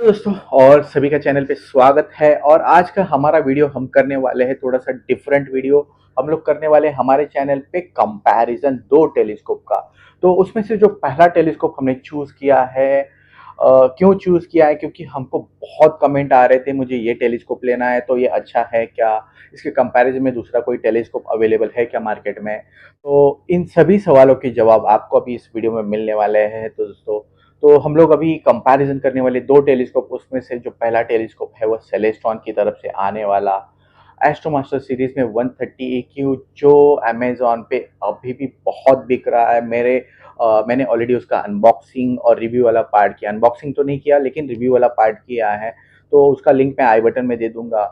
दोस्तों और सभी का चैनल पे स्वागत है। और आज का हमारा वीडियो हम करने वाले हैं थोड़ा सा डिफरेंट वीडियो। हम लोग करने वाले हैं हमारे चैनल पे कंपैरिजन दो टेलीस्कोप का। तो उसमें से जो पहला टेलीस्कोप हमने चूज किया है, क्यों चूज किया है, क्योंकि हमको बहुत कमेंट आ रहे थे मुझे ये टेलीस्कोप लेना है, तो ये अच्छा है क्या, इसके कंपैरिजन में दूसरा कोई टेलीस्कोप अवेलेबल है क्या मार्केट में। तो इन सभी सवालों के जवाब आपको अभी इस वीडियो में मिलने वाले हैं। तो दोस्तों, तो हम लोग अभी कंपैरिजन करने वाले दो टेलीस्कोप, उसमें से जो पहला टेलीस्कोप है वो सेलेस्ट्रॉन की तरफ से आने वाला एस्ट्रोमास्टर सीरीज में 130 EQ, जो अमेजोन पे अभी भी बहुत बिक रहा है। मैंने ऑलरेडी उसका अनबॉक्सिंग और रिव्यू वाला पार्ट किया, अनबॉक्सिंग तो नहीं किया लेकिन रिव्यू वाला पार्ट किया है, तो उसका लिंक मैं आई बटन में दे दूंगा।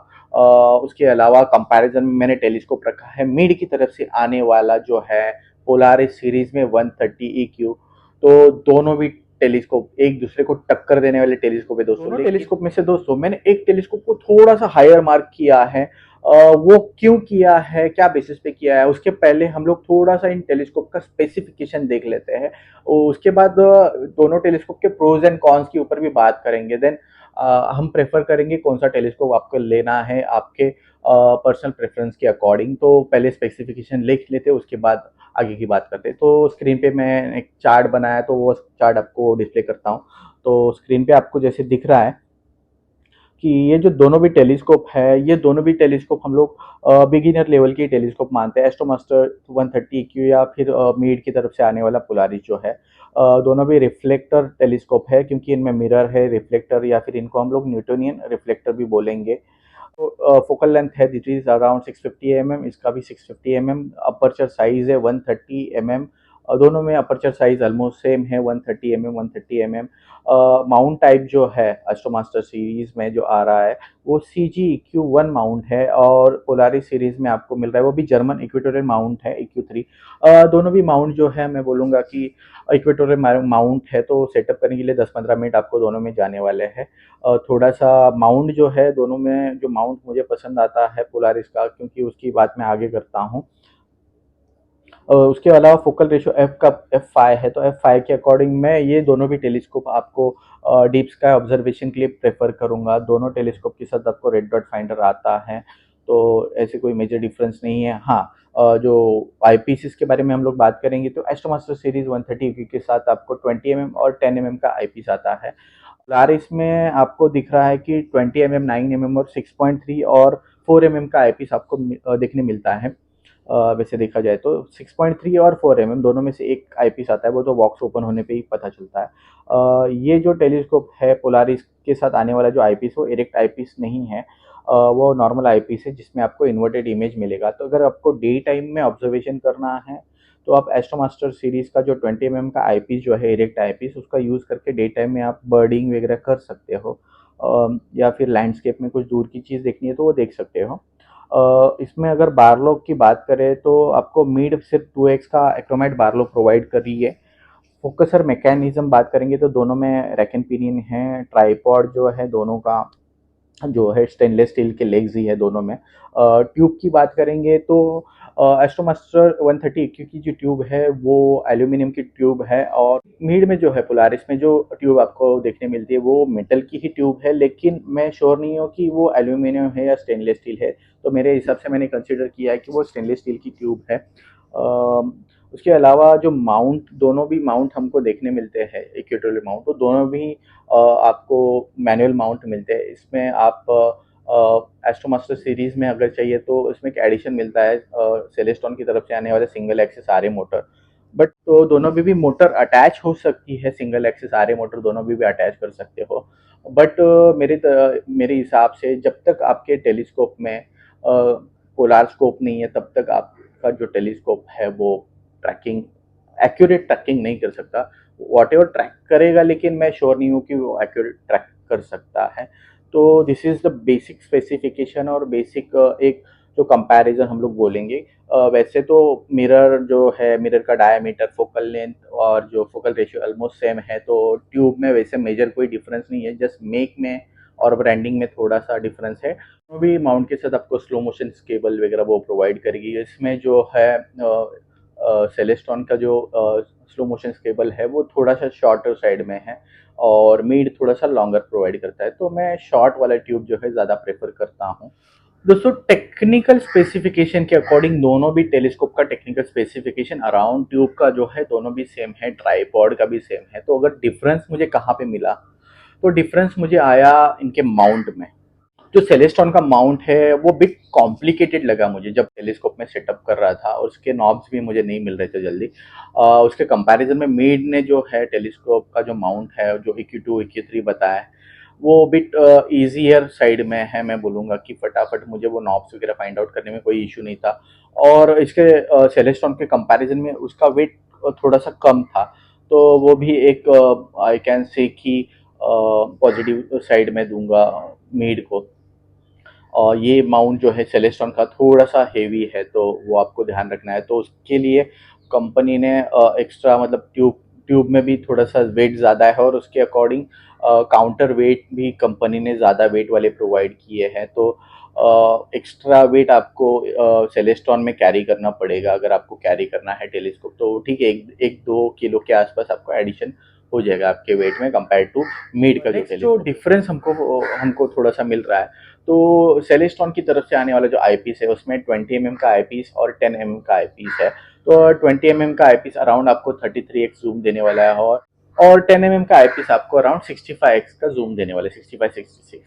उसके अलावा कंपैरिजन में मैंने टेलीस्कोप रखा है मीड की तरफ से आने वाला जो है पोलारिस सीरीज में 130 EQ। तो दोनों भी टेलीस्कोप एक दूसरे को टक्कर देने वाले टेलीस्कोप है दोस्तों। दोनों टेलीस्कोप में से दोस्तों मैंने एक टेलीस्कोप को थोड़ा सा हायर मार्क किया है। वो क्यों किया है, क्या बेसिस पे किया है, उसके पहले हम लोग थोड़ा सा इन टेलीस्कोप का स्पेसिफिकेशन देख लेते हैं। उसके बाद दोनों टेलीस्कोप के प्रोज एंड कॉन्स के ऊपर भी बात करेंगे। देन हम प्रेफर करेंगे कौन सा टेलीस्कोप आपको लेना है आपके पर्सनल प्रेफरेंस के अकॉर्डिंग। तो पहले स्पेसिफिकेशन लिख लेते हैं, उसके बाद आगे की बात करते हैं। तो स्क्रीन पे मैं एक चार्ट बनाया, तो वो चार्ट आपको डिस्प्ले करता हूँ। तो स्क्रीन पे आपको जैसे दिख रहा है कि ये जो दोनों भी टेलीस्कोप है, ये दोनों भी टेलीस्कोप हम लोग बिगिनर लेवल की टेलीस्कोप मानते हैं। एस्ट्रोमास्टर 130 क्यू या फिर मीड की तरफ से आने वाला पोलारिस जो है, दोनों भी रिफ्लेक्टर टेलीस्कोप है, क्योंकि इनमें मिरर है, रिफ्लेक्टर, या फिर इनको हम लोग न्यूटोनियन रिफ्लेक्टर भी बोलेंगे। तो फोकल लेंथ है दिट इज अराउंड 650 mm, इसका भी 650 mm। अपर्चर साइज है 130 mm। दोनों में अपर्चर साइज ऑलमोस्ट सेम है, 130 mm। माउंट टाइप जो है एस्ट्रोमास्टर सीरीज में जो आ रहा है वो CG EQ1 माउंट है, और पोलारिस सीरीज में आपको मिल रहा है वो भी जर्मन इक्वेटोरियल माउंट है EQ3। दोनों भी माउंट जो है मैं बोलूँगा कि इक्वेटोरियल माउंट है, तो सेटअप करने के लिए 10-15 मिनट आपको दोनों में जाने वाले हैं। थोड़ा सा माउंट जो है दोनों में, जो माउंट मुझे पसंद आता है पोलारिस का, क्योंकि उसकी बात मैं आगे करता हूँ। उसके अलावा फोकल रेशियो एफ का F5 है, तो F5 के अकॉर्डिंग मैं ये दोनों भी टेलीस्कोप आपको डीप स्काई ऑब्जर्वेशन के लिए प्रेफर करूंगा। दोनों टेलीस्कोप के साथ आपको रेड डॉट फाइंडर आता है, तो ऐसे कोई मेजर डिफरेंस नहीं है। हाँ, जो आईपीसीस के बारे में हम लोग बात करेंगे, तो एस्ट्रोमास्टर सीरीज 130 के साथ आपको 20 mm और 10 mm का आईपीस आता है। पोलारिस में आपको दिख रहा है कि 20 mm, 9 mm और 6.3 और 4 mm का आईपीस आपको देखने मिलता है। वैसे देखा जाए तो 6.3 और 4 mm दोनों में से एक आईपीस आता है, वो तो बॉक्स ओपन होने पे ही पता चलता है। ये जो टेलीस्कोप है पोलारिस के साथ आने वाला जो आईपीस, वो इरेक्ट आईपीस नहीं है। वो नॉर्मल आईपीस है जिसमें आपको इन्वर्टेड इमेज मिलेगा। तो अगर आपको डे टाइम में ऑब्जर्वेशन करना है, तो आप एस्ट्रोमास्टर सीरीज का जो 20 mm का आईपीस जो है इरेक्ट आईपीस, उसका यूज़ करके डे टाइम में आप बर्डिंग वगैरह कर सकते हो। या फिर लैंडस्केप में कुछ दूर की चीज़ देखनी है तो वो देख सकते हो। इसमें अगर बारलॉग की बात करें तो आपको मीड सिर्फ 2x का एक्रोमेट बारलॉग प्रोवाइड कर रही है। फोकसर मैकेनिज्म बात करेंगे तो दोनों में रैक एंड पिनियन है। ट्राइपॉड जो है दोनों का जो है स्टेनलेस स्टील के लेग्स ही है दोनों में। ट्यूब की बात करेंगे तो एस्ट्रोमास्टर 130 की जो ट्यूब है वो एल्यूमिनियम की ट्यूब है, और मीड में जो है पोलारिस में जो ट्यूब आपको देखने मिलती है वो मेटल की ही ट्यूब है, लेकिन मैं श्योर नहीं हूँ कि वो एल्यूमिनियम है या स्टेनलेस स्टील है। तो मेरे हिसाब से मैंने कंसिडर किया है कि वो स्टेनलेस स्टील की ट्यूब है। उसके अलावा जो माउंट, दोनों भी माउंट हमको देखने मिलते हैं इक्वेटोरियल माउंट, तो दोनों भी आपको मैनुअल माउंट मिलते हैं। इसमें आप एस्ट्रोमास्टर सीरीज में अगर चाहिए तो इसमें एक एडिशन मिलता है सेलेस्टॉन की तरफ से आने वाले सिंगल एक्सिस आरए मोटर। बट तो दोनों भी मोटर अटैच हो सकती है, सिंगल एक्सिस आरए मोटर दोनों भी अटैच कर सकते हो। बट मेरे हिसाब से जब तक आपके टेलीस्कोप में पोलार स्कोप नहीं है, तब तक आपका जो टेलीस्कोप है वो ट्रैकिंग, एक्यूरेट ट्रैकिंग नहीं कर सकता। वॉट एवर ट्रैक करेगा, लेकिन मैं श्योर नहीं हूँ कि वो एक्यूरेट ट्रैक कर सकता है। तो this is the basic specification और बेसिक एक जो कंपैरिजन हम लोग बोलेंगे। वैसे तो मिरर जो है, मिरर का डायमीटर, फोकल लेंथ और जो फोकल रेशियो ऑलमोस्ट सेम है, तो ट्यूब में वैसे मेजर कोई डिफरेंस नहीं है, जस्ट मेक में और ब्रांडिंग में थोड़ा सा डिफरेंस है। वो भी माउंट के साथ आपको स्लो मोशन केबल वगैरह वो प्रोवाइड करेगी। इसमें जो है सेलेस्टॉन का जो स्लो मोशन केबल है वो थोड़ा सा शॉर्टर साइड में है और मीड थोड़ा सा लॉन्गर प्रोवाइड करता है, तो मैं शॉर्ट वाला ट्यूब जो है ज़्यादा प्रेफर करता हूँ। दोस्तों टेक्निकल स्पेसिफिकेशन के अकॉर्डिंग दोनों भी टेलीस्कोप का टेक्निकल स्पेसिफिकेशन अराउंड ट्यूब का जो है दोनों भी सेम है, ट्राइपॉड का भी सेम है। तो अगर डिफरेंस मुझे कहाँ पे मिला, तो डिफरेंस मुझे आया इनके माउंट में। जो सेलेस्टॉन का माउंट है वो बिट कॉम्प्लिकेटेड लगा मुझे जब टेलीस्कोप में सेटअप कर रहा था, और उसके नॉब्स भी मुझे नहीं मिल रहे थे जल्दी। उसके कंपैरिजन में मीड ने जो है टेलीस्कोप का जो माउंट है, जो EQ2 EQ3 बताया है, वो बिट ईजियर साइड में है। मैं बोलूँगा कि फटाफट मुझे वो नॉब्स वगैरह फाइंड आउट करने में कोई इशू नहीं था। और इसके सेलेस्टॉन के कंपैरिजन में उसका वेट थोड़ा सा कम था, तो वो भी एक आई कैन से कि पॉजिटिव साइड में दूंगा मीड को। और ये माउंट जो है सेलेस्टॉन का थोड़ा सा हेवी है, तो वो आपको ध्यान रखना है। तो उसके लिए कंपनी ने एक्स्ट्रा मतलब ट्यूब में भी थोड़ा सा वेट ज़्यादा है, और उसके अकॉर्डिंग काउंटर वेट भी कंपनी ने ज़्यादा वेट वाले प्रोवाइड किए हैं। तो एक्स्ट्रा वेट आपको सेलेस्टॉन में कैरी करना पड़ेगा। अगर आपको कैरी करना है टेलीस्कोप तो ठीक है, एक एक दो किलो के आसपास आपको एडिशन हो जाएगा आपके वेट में कंपेयर टू मीड का जो टेलीस्कोप। डिफरेंस हमको हमको थोड़ा सा मिल रहा है, तो सेलेस्टॉन की तरफ से आने वाला जो आईपीस है उसमें 20 mm का आईपीस और 10 mm का आईपीस है। तो 20 mm का आईपीस अराउंड आपको 33x जूम देने वाला है, और 10 mm का आईपीस आपको अराउंड 65x का जूम देने वाला है, 65-66।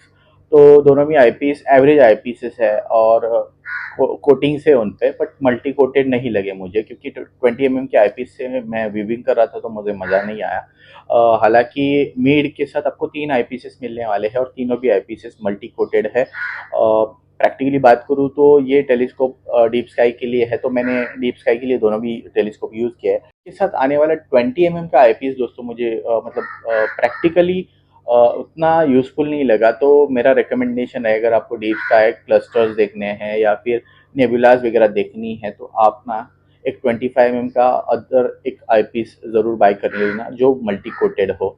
तो दोनों भी आईपीस एवरेज आईपीसेस है, और कोटिंग से उन पे, बट मल्टी कोटेड नहीं लगे मुझे, क्योंकि 20 mm के आईपीस से मैं वीविंग कर रहा था तो मुझे मज़ा नहीं आया। हालांकि मीड के साथ आपको 3 आईपीसेस मिलने वाले हैं, और तीनों भी आईपीसेस मल्टी कोटेड है। प्रैक्टिकली बात करूँ तो ये टेलीस्कोप डीप स्काई के लिए है, तो मैंने डीप स्काई के लिए दोनों भी टेलीस्कोप यूज़ किया है। इसके साथ आने वाला 20 mm का आईपीस दोस्तों मुझे मतलब प्रैक्टिकली उतना यूज़फुल नहीं लगा। तो मेरा रिकमेंडेशन है, अगर आपको डीप स्काई क्लस्टर्स देखने हैं या फिर नेबुलाज वगैरह देखनी है, तो आप ना एक 25 mm का अदर एक आईपीस ज़रूर बाय कर लेना जो मल्टी कोटेड हो।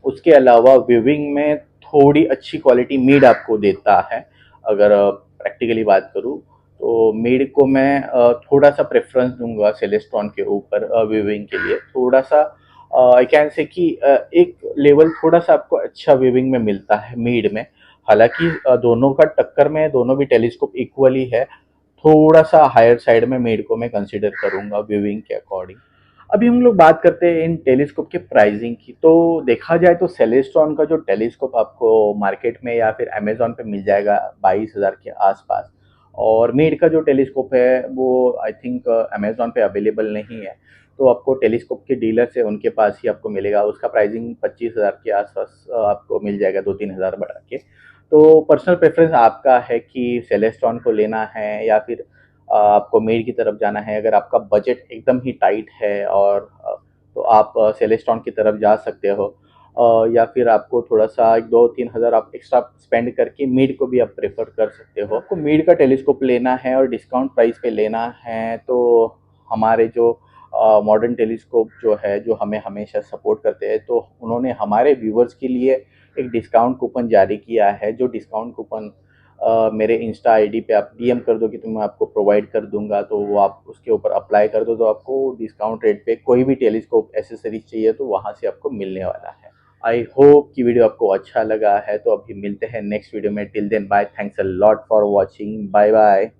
उसके अलावा व्यूइंग में थोड़ी अच्छी क्वालिटी मीड आपको देता है। अगर प्रैक्टिकली बात करूँ तो मीड को मैं थोड़ा सा प्रेफरेंस दूंगा सेलेस्ट्रॉन के ऊपर व्यूइंग के लिए। थोड़ा सा आई कैन से कि एक लेवल थोड़ा सा आपको अच्छा व्यूइंग में मिलता है मीड में। हालांकि दोनों का टक्कर में दोनों भी टेलीस्कोप इक्वली है, थोड़ा सा हायर साइड में मीड को मैं कंसिडर करूंगा व्यूइंग के अकॉर्डिंग। अभी हम लोग बात करते हैं इन टेलीस्कोप के प्राइसिंग की। तो देखा जाए तो सेलेस्ट्रॉन का जो टेलीस्कोप आपको मार्केट में या फिर अमेजोन पे मिल जाएगा 22,000 के आसपास, और मीड का जो टेलीस्कोप है वो आई थिंक अमेजोन पे अवेलेबल नहीं है। तो आपको टेलीस्कोप के डीलर से उनके पास ही आपको मिलेगा, उसका प्राइसिंग 25,000 के आसपास आपको मिल जाएगा, 2-3 हज़ार बढ़ा के। तो पर्सनल प्रेफरेंस आपका है कि सेलेस्ट्रॉन को लेना है या फिर आपको मेल की तरफ जाना है। अगर आपका बजट एकदम ही टाइट है और तो आप सेलेस्टॉन की तरफ जा सकते हो, या फिर आपको थोड़ा सा 1-2-3 हज़ार आप एक्स्ट्रा स्पेंड करके मीड को भी आप प्रेफर कर सकते हो। आपको मीड का टेलीस्कोप लेना है और डिस्काउंट प्राइस पे लेना है, तो हमारे जो मॉडर्न टेलीस्कोप जो है जो हमें हमेशा सपोर्ट करते हैं, तो उन्होंने हमारे व्यूवर्स के लिए एक डिस्काउंट कूपन जारी किया है। जो डिस्काउंट कूपन मेरे इंस्टा आईडी पे आप डीएम कर दो कि तो मैं आपको प्रोवाइड कर दूंगा, तो वो आप उसके ऊपर अप्लाई कर दो, तो आपको डिस्काउंट रेट पे कोई भी टेलीस्कोप एसेसरीज चाहिए तो वहाँ से आपको मिलने वाला है। आई होप कि वीडियो आपको अच्छा लगा है। तो अभी मिलते हैं नेक्स्ट वीडियो में। Till then bye, thanks a lot for watching, bye bye.